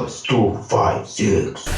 +256.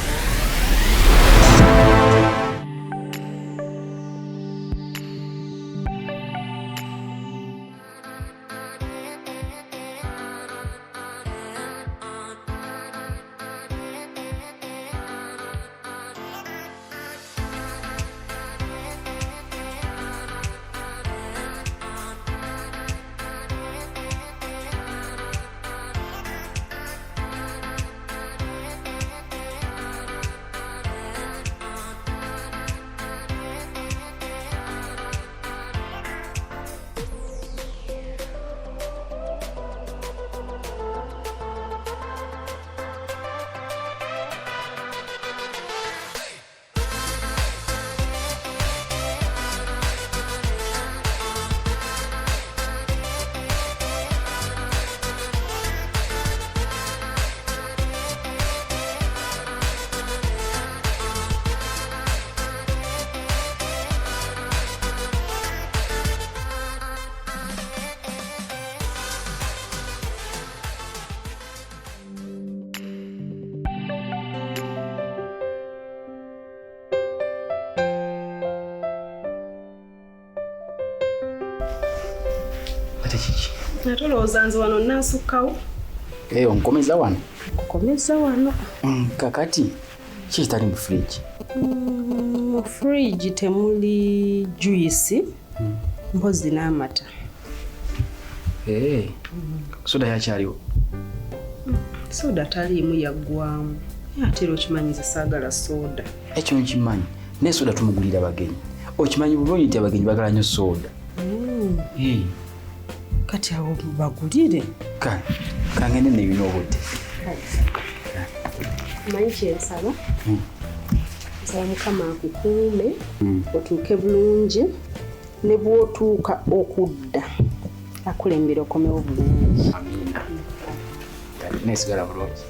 Natolooza nze wano naasukkawo. Onkomeza wano? Nkomeza wano. Kakati ki kitali mu fridge? Mu fridge temuli juice, mpozi n'amata. Soda yakyaliwo? Soda taliimu yaggwamu. Ate era okimanyiza saagala soda. Ekyo nkimanyi. Naye soda tumugulira bagenyi. Okimanyi bulungi nti abagenyi bagala nnyo soda. Kati awo bagulire. Kangende nebino obudde. Manyi kyensaba? Nsaba Mukama akukuume, otuuke bulungi, ne bw'otuuka okudda akulembera okomewo bulungi. Amiina. Nesigala bulungi.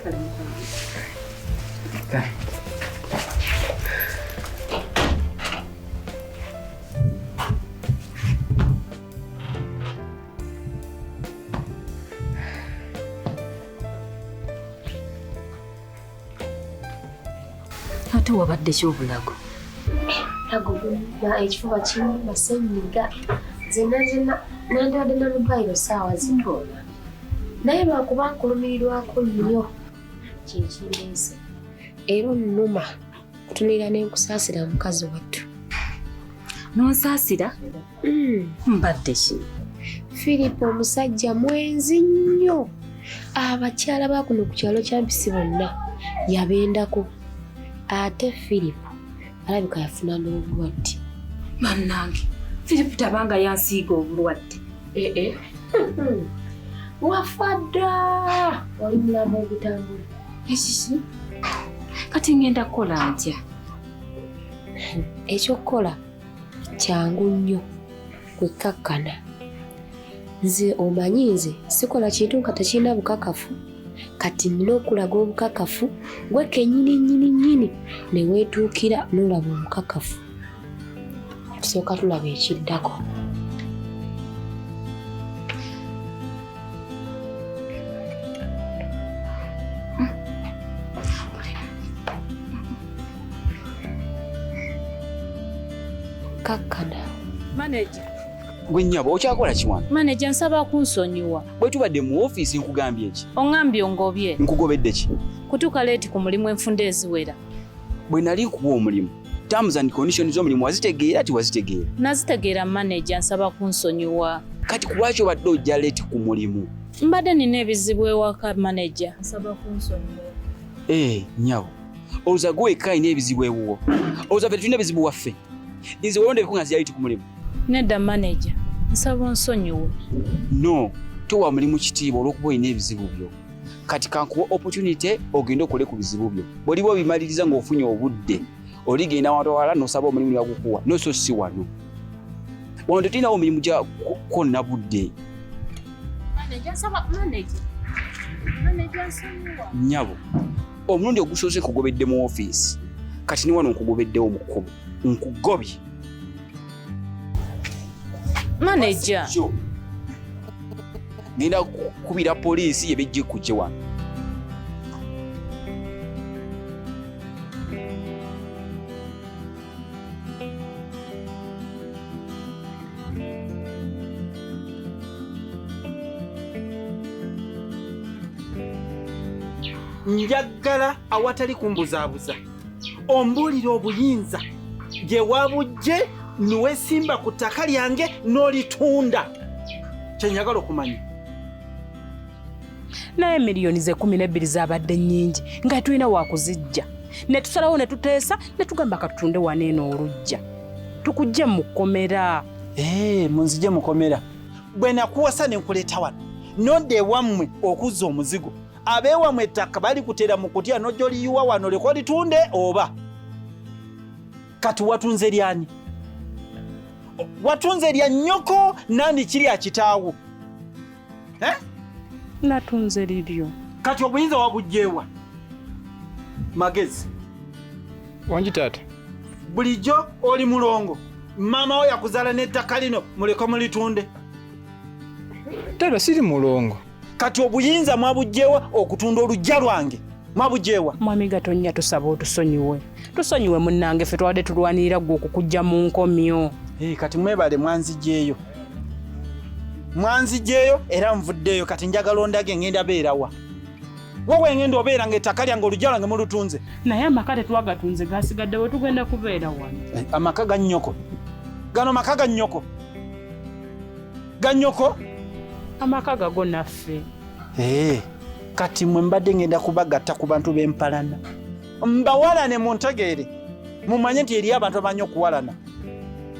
Ate wabadde ky'obulago? Lago ekifuba kimu masenyiga zena nandibadde nalubairo saawa zitoona naye lwakuba nkulumirirwako nnyo kyekindeese era onnuma kutunira n'enkusaasira mukazi wattu. Nonsaasira? Mbadde ki? Philip omusajja mwenzi nnyo. Abakyala ba kuno ku kyalo kya Mpisi bonna yabendako. Ate Philip alabika yafuna n'obulwadde. Bannange, Philip tabanga yansiiga obulwadde. Wafa dda! Wali mulamu ogutambula. Ekiki? Kati ngenda kukola ntya? Ekyokukola kyangu nnyo kwekkakkana. Nze omanyi nze sikola kintu nga tekirina bukakafu. Kati nina okulaga obukakafu gwe kennyini ne weetuukira n'olaba omukakafu. Tusooka tulaba ekiddako. Kakkana. Manager. Gwe nnyabo okyakola kiwano? Manager nsaba kunsonyiwa. Bwe tubadde mu ofiisi nkugambye ki? Oŋŋambye ongobye. Nkugobedde ki? Kutuuka leeti ku mulimu enfunda eziwera. Bwe nali nkuwa omulimu, terms and conditions z'omulimu wazitegeera tiwazitegeera? Nazitegeera manager nsaba kunsonyiwa. Kati kulwaki obadde ojja leeti ku mulimu? Mbadde nina ebizibu ewaka manager. Nsaba kunsonyiwa. Nnyabo. Olowooza gwe wekka alina ebizibu ewuwo. Olowooza ffe tulina ebizibu waffe. Nze weerondebeko nga nzira leeti ku mulimu. Nedda manager. Nsaba onsonyiwe. No, towa mulimu kitiibwa olw'okuba olina ebizibu byo. Kati kankuwa opportunity ogende okole ku bizibu byo. Bw'oliba obimaliriza ng'ofunye obudde, oligenda wala n'osaba omulimu ne bagukuwa. No, so si wano. Wano tetulinawo omulimu gya kwonna budde. Manager nsaba manager. Manager nsonyiwa. Nnyabo, omulundi ogusoose nkugobedde mu ofiisi. Kati ni wano nkugobeddewo mu kkubo. Nkugobye. Manager. Ngenda kubira poliisi yebejje kujje wano. njagala awatali kumbuzaabuza ombuulira obuyinza gye wabujje niweesimba ku ttaka lyange n'olitunda kyenjagala okumanya. Naye miliyoni ze 12 zabadde nnyingi nga tulina wakuzijja ne tusalawo ne tuteesa ne tugamba katutunde waneeno olujja tukujje mu kkomera. Munzije mukomera bwe nakuwasa ne nkuleeta wano nodde ewammwe okuzza omuzigo abeewammwe ettaka bali kuteera mu kutya n'ojja oliyiwa wano leko olitunde oba kati watunze lyani? Watunze lya nnyoko nandi kiri akitaawo? Natunze liryo. Kati obuyinza wabugjeewa? Magezi wangi taata bulijjo oli mulongo maama wo yakuzaala n'ettaka lino muleko mulitunde. taata siri mulongo. Kati obuyinza mwabugjeewa okutunda olujja lwange mwabugjeewa? Mwami Gatonnya tusaba otusonyiwe munnange ffe twadde tulwanirira gwe okukujja mu nkomyo. Kati mwebale mwanzijjeeyo era nvuddeeyo kati njagala ondage ngenda beerawa wowe ngenda obeera ng'ettaka lyange olujja lwange mulutunze. Naye amaka tetwagatunze gasigadde we tugenda kubeera wano. Amaka ga nnyoko gano maka ga nnyoko amaka gago naffe. Kati mwe mbadde ngenda kubagatta ku bantu b'empalana mbawalane muntegeere mumanye nti eriyo abantu amanyi okuwalana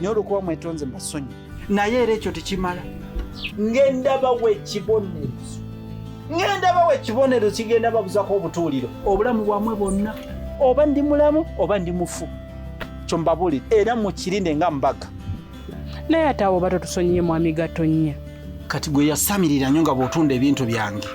naye olwokuba mwetonze mbasonyi. Naye era ekyo tekimala ngenda bawa ekibonerezo kigenda babuzako obutuuliro obulamu bwamwe bwonna oba ndi mulamu oba ndi mufu kyo mbabuulire era mukirinde nga mbaga. Naye ate abo bato tusonyiye Mwami Gatonnya. Kati gwe yasamirira nnyo nga bw'otunda ebintu byange.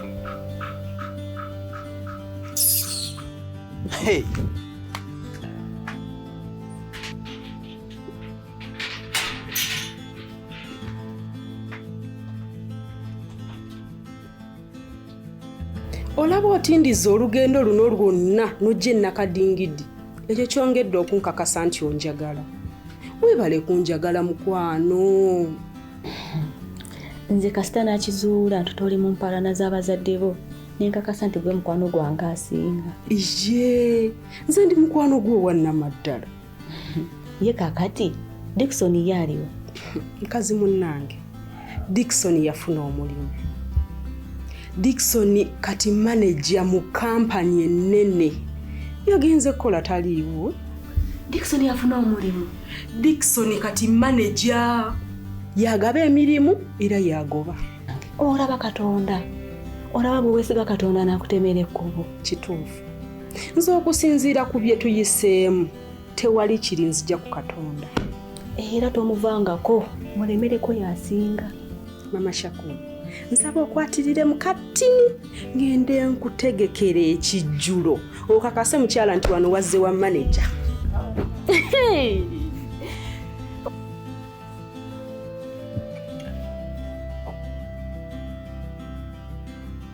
Olaba otindiza olugendo luno lwonna n'ojja Nakadingidi. Ekyo kyongedde okunkakasa nti onjagala. Weebale kunjagala mukwano. Nze kasita nakizuula tutoli mu mpalana z'abazadde bo nenkakasa nti gwe mukwano gwange asinga. Nze ndi mukwano gwe wannamaddala. Ye kakati Dickson yaaliwo? Nkazi munnange Dickson yafuna omulimu. Dickson kati manager mu kampani ennene yagenze kola taliiwo. Dickson yafuna omulimu? Dickson kati manager yagaba emirimu era yagoba. Olaba Katonda, olaba bwe weesiga Katonda n'akutemera ekkubo. Kituufu. Nze okusinziira ku bye tuyiseemu tewali kiri nzija ku Katonda. Era tomuvangako mulemereko yasinga. Mama Shaku, nsaba okwatirire mu katini ngende nkutegekera ekijjulo okakase mukyala nti wano wazze wa manager.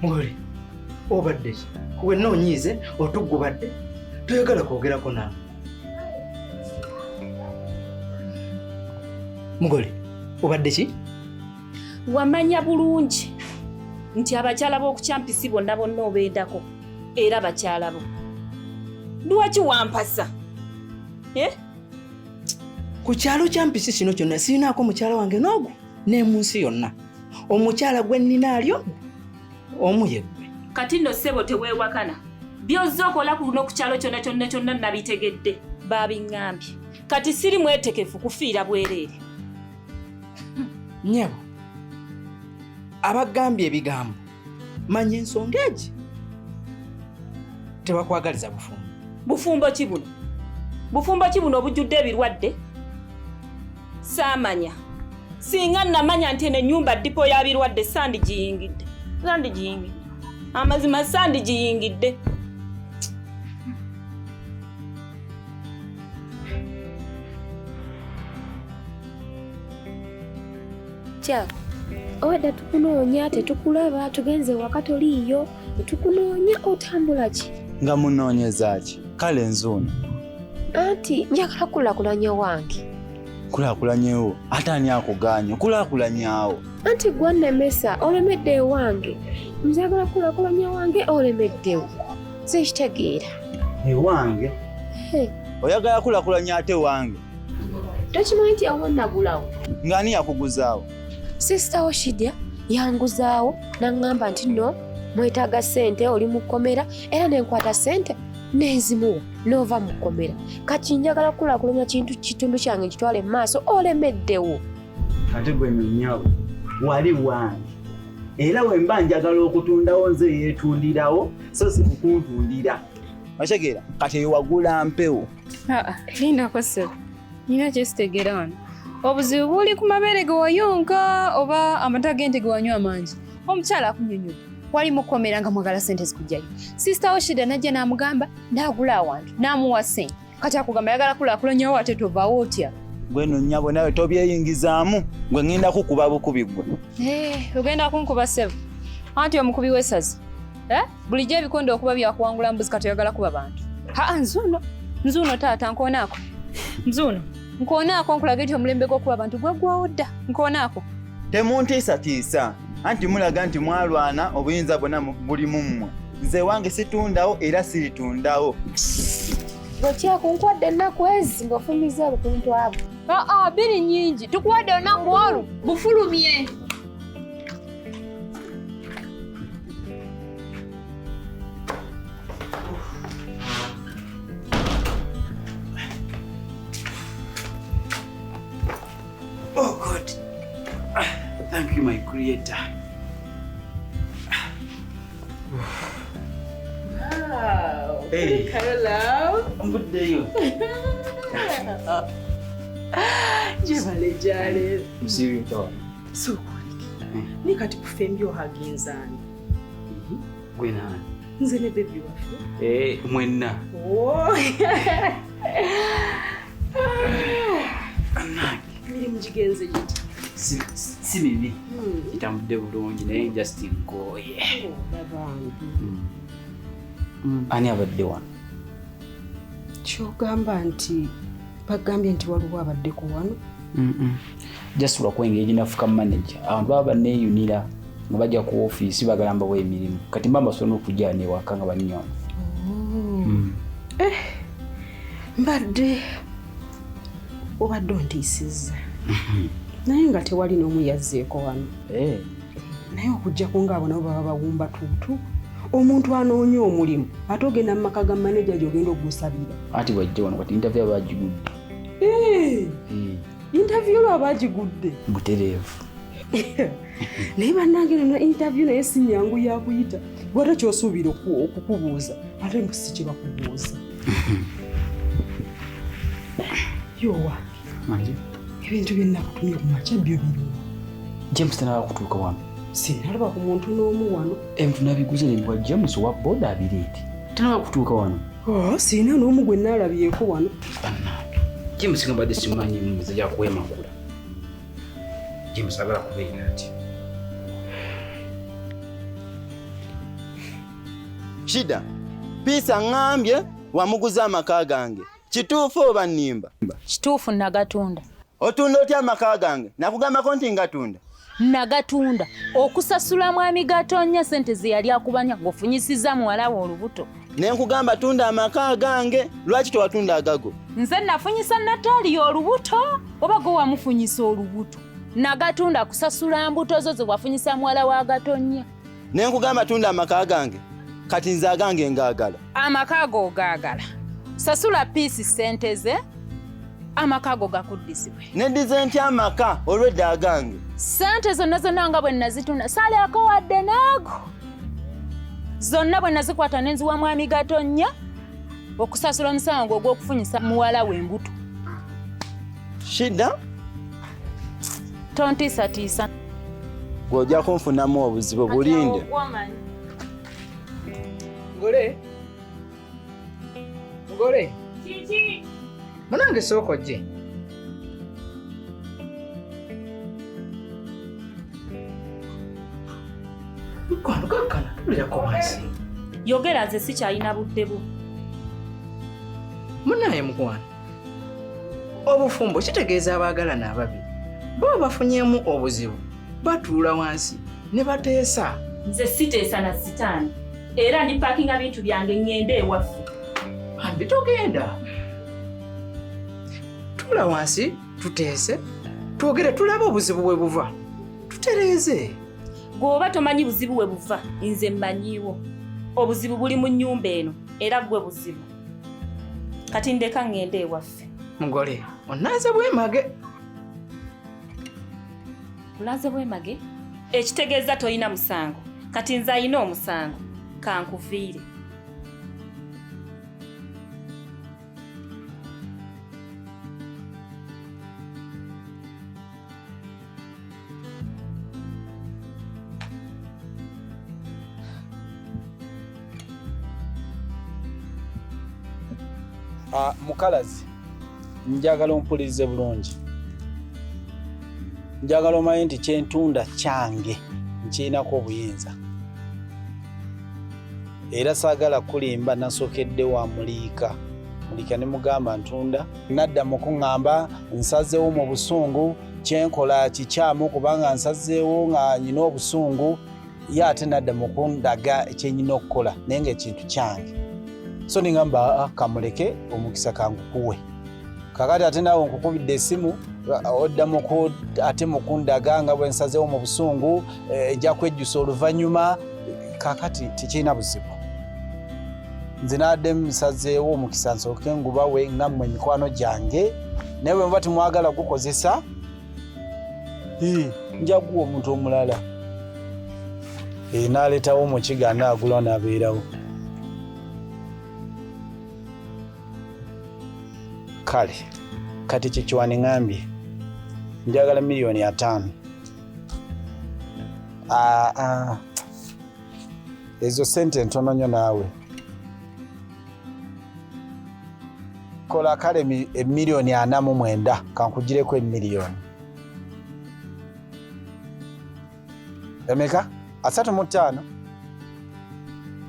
Mwori, obadde ki? Wenna onyiize otugubadde toyagala kwogerako nawe. Mugole, obadde ki? Wamanya bulungi nti abakyala b'okucampisi bonna obendako era bakyala bo. Lwaki wampasa? Ku kyalo kya mpisi kino kyonna sirinaako mukyala wange n'ogwo ne mu nsi yonna. Omukyala gwe nnina ali ogwo omu ye ggwe. Kati nno ssebo teweewakana. By'ozze okola ku luno ku kyalo kyonna nabitegedde babiŋŋambye. Kati siri mwetekefu kufiira bwereere. Nnyabo, abagambye ebigambo manya ensonga egi tebakwagaliza bufumbo. Bufumbo ki buno? Bufumbo ki buno obujjudde ebirwadde? Saamanya. Singa namanya nti eno ennyumba ddipo y'abirwadde sandigiyingidde. Amazima sandigiyingidde. Kya, owedda tukunoonya tetukulaba tugenze wakatoliiyo tukunoonya otambula ki? Nga munoonyeza ki? Kale nzuuno. Anti njagala kulaakulanya wange. Kulaakulanyewo? Ate ani akugaanye? Kulaakulanyaawo? Anti gwe nnemesa olemedde ewange. Njagala kulaakulanya wange olemeddewo. Sikitegeera. Ewange oyagala kulakulanya ate wange Tokimanyi nti awo nagulawo. ng'ani yakuguzaawo? Sisita wo Shidya yanguzaawo n'aŋŋamba nti no mwetaaga ssente oli mu kkomera era nenkwata ssente nenzimuwa n'ova mu kkomera. Kati njagala kulaakulanya kitundu kyange kitwale mu maaso olemeddewo. Ate gwe nnyabo wali wange era bwe mba njagala okutundawo nze yeetundirawo so si kukuntundira. Otegeera kati ewagula mpewo. Lindako ssebo, nina kyesitegeera wano. Obuzibu buli ku mabeere ge wayonka oba amata g'ente ge wanywa amangi. Omukyala akunnyonnyodde wali mu kkomera nga mwagala ssente zikujjayo. Sisita wo Shida najja n'amugamba n'agula awantu n'amuwa ssente. Kati akugamba yagala kulaakulanyawo ate tovaawo otya. Gwe no nnyabo nawe tobyeyingizaamu gwe ngenda kukuba bukubi gwe. Ogenda kunkuba ssebo. Anti omukubi w'essaza. Bulijjo ebikondo okuba byakuwangula mbuzi kati oyagala kuba bantu. Nzuuno taata nkoonaako. Nzuuno nkoonaako nkulaga nti omulembe gw'okuba bantu gwaggwawo dda. Nkoonaako. Temuntiisatiisa anti mulaga nti mwalwana obuyinza bwonna buli mu mmwe. Nze wange situndawo era siritundawo. Bwekyakunkwadde ennaku ezi ng'ofumiza obukuntu abo. Biri nnyingi tukuwadde olunaku olwo bufulumye. Oh God. Thank you, my creator. Wow. Hey. Hello. Good day. Jebale jale. Msiri to. So ni kati kufembyo haginzani. Gwena. Nze ne baby wafe. Mwenna. Oh. Anaki. Miri mujigenze yiti. Si mibi. Kitambudde bulungi naye just ngoye. Ani abadde wano? Kyogamba nti bagambye nti waliwo abaddeko wano. Just lwakwengeri nafuka manager. Abantu baba banneeyunira nga bajja ku ofiisi bagalamba bw'emirimu. Kati mba basobola okujja n'ewaka nga banywa. Mbadde obadde ontiisizza. Naye nga tewali n'omu yazzeeko wano. Naye okujjako ng'abo nabo baba bawumba tuutu. Omuntu anoonya omulimu ate ogenda mu maka ga manager gy'ogenda ogusabira. Ati wajja wano kati interview abagigudde. Interview lwa abagigudde. Butereevu. Naye bannange nona interview naye si nnyangu ya kuyita. Gwate ky'osuubira okukubuuza ate mbu si kye bakubuuza. Yowa. Manje. Ebintu bye nakutumye ku makya byo biriwa. James tanaba kutuuka wano. Sinalaba ku muntu n'omu wano. Ebintu nabiguze ne mbwa James wa boda abireeti. Tanaba kutuuka wano. Sina n'omu gwe nalabyeko wano. James nga mbadde simanyi mmuze ja kwemakula. James agala kubeera ati. Shida, Pisa ngambye wamuguza amaka gange. Kituufu oba nnimba? Kituufu nagatunda. Otunda otya amaka gange? Nakugambako nti ngatunda. Nagatunda okusasula mwami Gatonnya ssente ze yali akubanya ng'ofunyisiza muwala we olubuto. Ne nkugamba tunda amaka gange, lwaki tewatunda agago? Nze nafunyisa Nataali olubuto oba gwe wamufunyisa olubuto? Nagatunda kusasula mbuto zo ze wafunyisa muwala wa Gatonnya. Ne nkugamba tunda amaka gange, kati nze agange ngaagala. Amaka go gaagala. Sasula piisi ssente ze, amaka go gakuddizibwe. Neddize ntya amaka olwedda agange? Ssente zonna zonna nga bwe nazitunda salyako wadde naago. Zonna bwe nazikwata ne nziwa mwami Gatonnya okusasula omusango ogw'okufunyisa muwala we embuto. Shida? Tontiisatiisa. Gw'ojja kunfunamu obuzibu bulinde. Mugole. Kiki? Munange soko je. Kwano kakana tulya ko wansi. Yogera nze sikyalina budde bwo. Munaye mukwana. Obufumbo kitegeeza abaagalana ababiri. Bo bafunyeemu obuzibu. Batuula wansi ne bateesa. Nze siteesa na sitaani. era ndi parkinga bintu byange ngende ewaffe. Andi togenda. Tula wansi tuteese twogere tulabe obuzibu bwe buva tutereeze. Gwoba tomanyi buzibu bwe buva nze mmanyiiwo. Obuzibu buli mu nnyumba eno era gwe buzibu. Kati ndeka ngende ewaffe. Mugole onaze bwemage. Ulaze bwemage? Ekitegeeza toyina musango. Kati nze ayina omusango. Kankuviire. Mukalazi, njagala ompulirize bulungi. Njagala omanyi nti kyentunda kyange nkirinako obuyinza. Era saagala kulimba nasookedde wa Muliika. Muliika ne mugamba ntunda. Nadda mu kuŋŋamba nsazeewo mu busungu, kyenkola kikyamu kubanga nsazeewo nga nyina obusungu, ye ate nadda mu kundaga ekyenyina okukola naye ng'ekintu kyange. So ningamba kamuleke omukisa kangukuwe. Kakati ate naawe nkukubidde essimu oddamu ate mukundaga nga bwe nsazeewo mu busungu ejja kwejjusa oluvannyuma. Kakati tekirina buzibu. Nze nadde musazeewo omukisa nsooke ngubawe nga mmwe mikwano gyange, naye bwe muba temwagala gukozesa nja guwa omuntu omulala. N'aleetawo omukiga naagula n'abeerawo. Kale kati kyekiwani ngambye njagala $5,000,000. Ezo sente ntono nnyo naawe. Kola kale $49,000 kankugireko $1,000,000. Emeka? 35?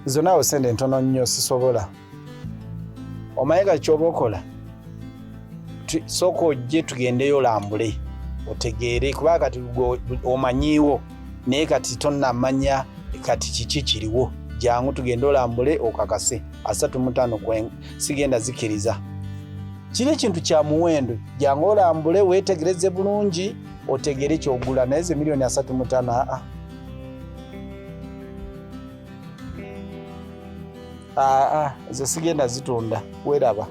Izo naawe sente ntono nnyo sisobola. Omanyi kati ky'oba okola? Sooka ojje tugendeyo olambule otegeere kuba kati omanyiiwo naye kati tonnamanya kati kiki kiriwo. Jangu tugende olambule okakase. 35 sigenda zikiriza. Kiri ekintu kya muwendo. Jangu olambule weetegereze bulungi otegeere ky'ogula naye ze $35,000 ze sigenda zitunda. Weeraba.